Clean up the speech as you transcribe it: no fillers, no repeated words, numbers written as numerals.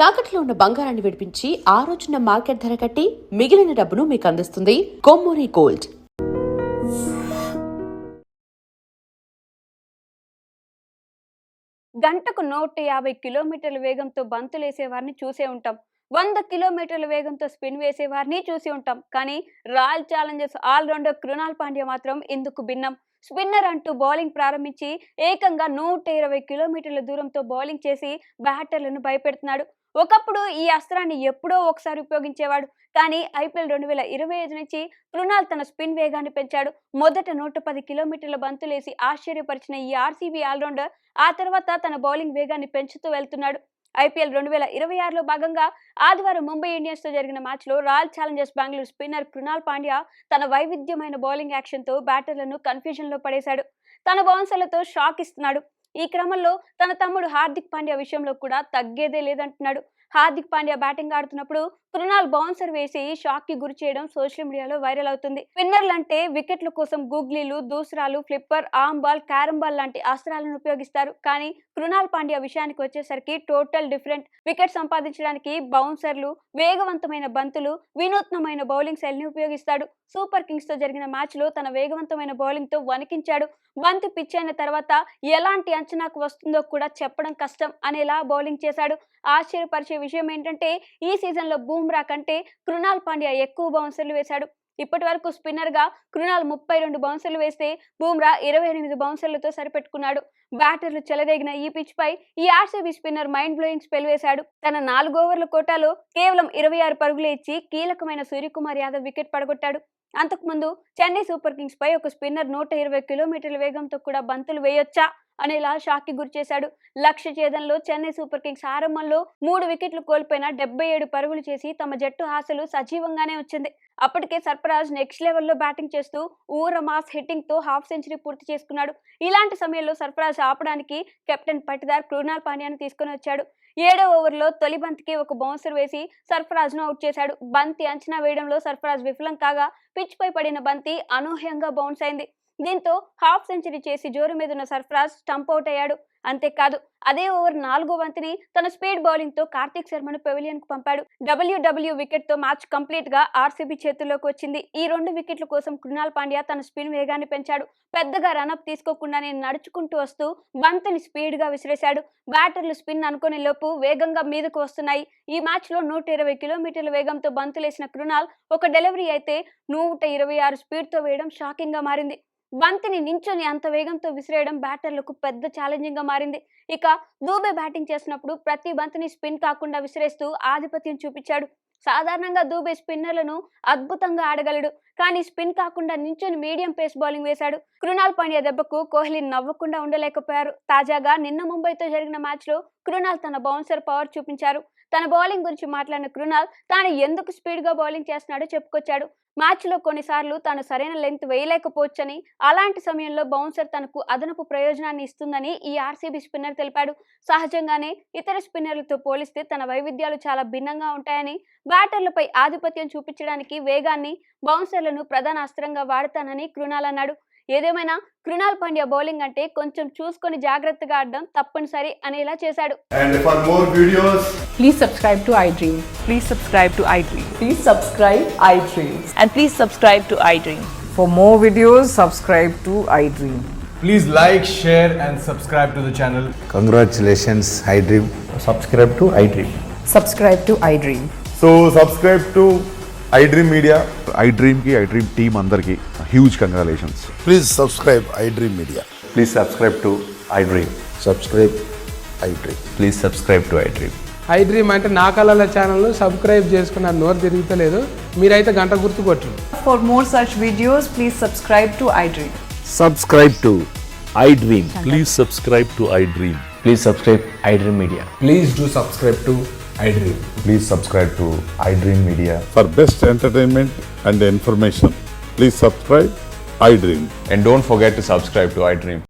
తాకట్లో ఉన్న బంగారాన్ని విడిపించి ఆ రోజున మార్కెట్ ధర కట్టి మిగిలిన డబ్బును మీకు అందిస్తుంది కొమ్మూరి గోల్డ్. గంటకు 150 కిలోమీటర్ల వేగంతో బంతులేసేవారిని చూసే ఉంటాం. 100 కిలోమీటర్ల వేగంతో స్పిన్ వేసేవారిని చూసి ఉంటాం. కానీ royal challengers allrounder Krunal Pandya మాత్రం ఇందుకు భిన్నం. స్పిన్నర్ అంటూ బౌలింగ్ ప్రారంభించి ఏకంగా 120 కిలోమీటర్ల దూరంతో బౌలింగ్ చేసి బ్యాటర్లను భయపెడుతున్నాడు. ఒకప్పుడు ఈ అస్త్రాన్ని ఎప్పుడో ఒకసారి ఉపయోగించేవాడు. కానీ ఐపీఎల్ 2025 నుంచి కృణాల్ తన స్పిన్ వేగాన్ని పెంచాడు. మొదట 110 కిలోమీటర్ల బంతులేసి ఆశ్చర్యపరిచిన ఈ ఆర్సీబీ ఆల్రౌండర్ ఆ తర్వాత తన బౌలింగ్ వేగాన్ని పెంచుతూ వెళ్తున్నాడు. ఐపీఎల్ 2026లో భాగంగా ఆదివారం ముంబై ఇండియన్స్ తో జరిగిన మ్యాచ్ లో royal Challengers Bengaluru spinner Krunal Pandya తన వైవిధ్యమైన బౌలింగ్ యాక్షన్ తో బ్యాటర్లను కన్ఫ్యూజన్ లో పడేశాడు. తన బౌన్సర్లతో షాక్ ఇస్తున్నాడు. ఈ క్రమంలో తన తమ్ముడు హార్దిక్ పాండ్యా విషయంలో కూడా తగ్గేదే లేదంటున్నాడు. హార్దిక్ పాండ్యా బ్యాటింగ్ ఆడుతున్నప్పుడు కృణాల్ బౌన్సర్ వేసి షాక్ కి గురి చేయడం సోషల్ మీడియాలో వైరల్ అవుతుంది. స్పిన్నర్లంటే వికెట్ల కోసం గూగ్లీలు, దూసరాలు, flipper, arm ball, carrom ball లాంటి అస్త్రాలను ఉపయోగిస్తారు. కానీ కృణాల్ పాండ్యా విషయానికి వచ్చేసరికి టోటల్ డిఫరెంట్. వికెట్ సంపాదించడానికి బౌన్సర్లు, వేగవంతమైన బంతులు, వినూత్నమైన బౌలింగ్ శైలిని ఉపయోగిస్తాడు. సూపర్ కింగ్స్ తో జరిగిన మ్యాచ్ లో తన వేగవంతమైన బౌలింగ్ తో వణికించాడు. బంతి పిచ్ అయిన తర్వాత ఎలాంటి అంచనాకు వస్తుందో కూడా చెప్పడం కష్టం అనేలా బౌలింగ్ చేశాడు. ఆశ్చర్యపరిచే విషయం ఏంటంటే ఈ సీజన్ లో బూమ్రా కంటే కృణాల్ పాండ్యా ఎక్కువ బౌన్సర్లు వేశాడు. ఇప్పటి వరకు స్పిన్నర్ గా కృణాల్ 32 బౌన్సర్లు వేస్తే బూమ్రా 28 బౌన్సర్లతో సరిపెట్టుకున్నాడు. బ్యాటర్లు చెలరేగిన ఈ పిచ్ పై ఈ RCB spinner mind blowing spell వేశాడు. తన 4 ఓవర్ల కోటాలో కేవలం 26 పరుగులే ఇచ్చి కీలకమైన సూర్యకుమార్ యాదవ్ వికెట్ పడగొట్టాడు. అంతకుముందు చెన్నై సూపర్ కింగ్స్ పై ఒక స్పిన్నర్ 120 కిలోమీటర్ల వేగంతో కూడా బంతులు వేయొచ్చా అనేలా షాక్ కి గురి చేశాడు. లక్ష్య ఛేదనలో చెన్నై సూపర్ కింగ్స్ ఆరంభంలో 3 వికెట్లు కోల్పోయిన 77 పరుగులు చేసి తమ జట్టు ఆశలు సజీవంగానే వచ్చింది. అప్పటికే సర్ఫరాజ్ నెక్స్ట్ లెవెల్లో బ్యాటింగ్ చేస్తూ ఊర మాస్ హిట్టింగ్ తో హాఫ్ సెంచరీ పూర్తి చేసుకున్నాడు. ఇలాంటి సమయంలో సర్ఫరాజ్ ఆపడానికి కెప్టెన్ పటిదార్ కృణాల్ పాండ్యాను తీసుకుని వచ్చాడు. 7వ ఓవర్లో తొలి బంతికి ఒక బౌన్సర్ వేసి సర్ఫరాజ్ ను అవుట్ చేశాడు. బంతి అంచనా వేయడంలో సర్ఫరాజ్ విఫలం కాగా పిచ్ పై పడిన బంతి అనూహ్యంగా బౌన్స్ అయింది. దీంతో హాఫ్ సెంచరీ చేసి జోరు మీదున్న సర్ఫరాజ్ స్టంప్ అవుట్ అయ్యాడు. అంతేకాదు అదే ఓవర్ 4వ బంతిని తన స్పీడ్ బౌలింగ్ తో కార్తిక్ శర్మను పెవిలియన్ కు పంపాడు. డబ్ల్యూడబ్ల్యూ వికెట్ తో మ్యాచ్ కంప్లీట్ గా ఆర్సీబీ చేతుల్లోకి వచ్చింది. ఈ 2 వికెట్ల కోసం కృణాల్ పాండ్యా తన స్పిన్ వేగాన్ని పెంచాడు. పెద్దగా రన్అప్ తీసుకోకుండానే నడుచుకుంటూ వస్తూ బంతిని స్పీడ్ గా విసిరేశాడు. బ్యాటర్లు స్పిన్ అనుకునే లోపు వేగంగా మీదకు వస్తున్నాయి. ఈ మ్యాచ్ లో 120 కిలోమీటర్ల వేగంతో బంతులేసిన కృణాల్ ఒక డెలివరీ అయితే 126 స్పీడ్ తో వేయడం షాకింగ్ గా మారింది. బంతిని నించొని అంత వేగంతో విసిరేయడం బ్యాటర్లకు పెద్ద ఛాలెంజింగ్ గా మారింది. ఇక దూబే బ్యాటింగ్ చేసినప్పుడు ప్రతి బంతిని స్పిన్ కాకుండా విసిరేస్తూ ఆధిపత్యం చూపించాడు. సాధారణంగా దూబే స్పిన్నర్లను అద్భుతంగా ఆడగలడు. కానీ స్పిన్ కాకుండా నించొని మీడియం పేస్ బౌలింగ్ వేశాడు. కృణాల్ పాండ్యా దెబ్బకు కోహ్లీ నవ్వకుండా ఉండలేకపోయారు. తాజాగా నిన్న ముంబైతో జరిగిన మ్యాచ్ లో కృణాల్ తన బౌన్సర్ పవర్ చూపించారు. తన బౌలింగ్ గురించి మాట్లాడిన కృణాల్ తాను ఎందుకు స్పీడ్ గా బౌలింగ్ చేస్తున్నాడో చెప్పుకొచ్చాడు. మ్యాచ్ లో కొన్నిసార్లు తాను సరైన లెంగ్త్ వేయలేకపోవచ్చని, అలాంటి సమయంలో బౌన్సర్ తనకు అదనపు ప్రయోజనాన్ని ఇస్తుందని ఈ ఆర్సీబీ స్పిన్నర్ తెలిపాడు. సహజంగానే ఇతర స్పిన్నర్లతో పోలిస్తే తన వైవిధ్యాలు చాలా భిన్నంగా ఉంటాయని, బ్యాటర్లపై ఆధిపత్యం చూపించడానికి వేగాన్ని, బౌన్సర్లను ప్రధాన అస్త్రంగా వాడతానని కృణాల్ అన్నాడు. ఏదేమైనా కృణాల్ పాండ్యా బౌలింగ్ అంటే కొంచెం చూసుకొని జాగ్రత్తగా ఆడడం తప్పనిసరి అనేలా చేశాడు. And for more videos, Please subscribe to iDream. Please subscribe to iDream. Please subscribe iDream. And please subscribe to iDream. For more videos, subscribe to iDream. please like, share and subscribe to the channel. Congratulations, iDream. Subscribe to iDream. Subscribe to iDream. So subscribe to iDream Media. iDream ki iDream team అందరికి huge congratulations. Please subscribe iDream Media. Please subscribe to iDream. Subscribe iDream. Please subscribe to iDream. iDream అంటే నా కళల channel subscribe చేసుకున్న నోరు తిరుగుతలేదు. మీరైతే గంట గుర్తు కొట్టండి. For more such videos, please subscribe to iDream. Subscribe to iDream. Please subscribe to iDream. Please subscribe iDream Media. Please do subscribe to iDream. Please subscribe to iDream Media. For best entertainment and information, please subscribe iDream. And don't forget to subscribe to iDream.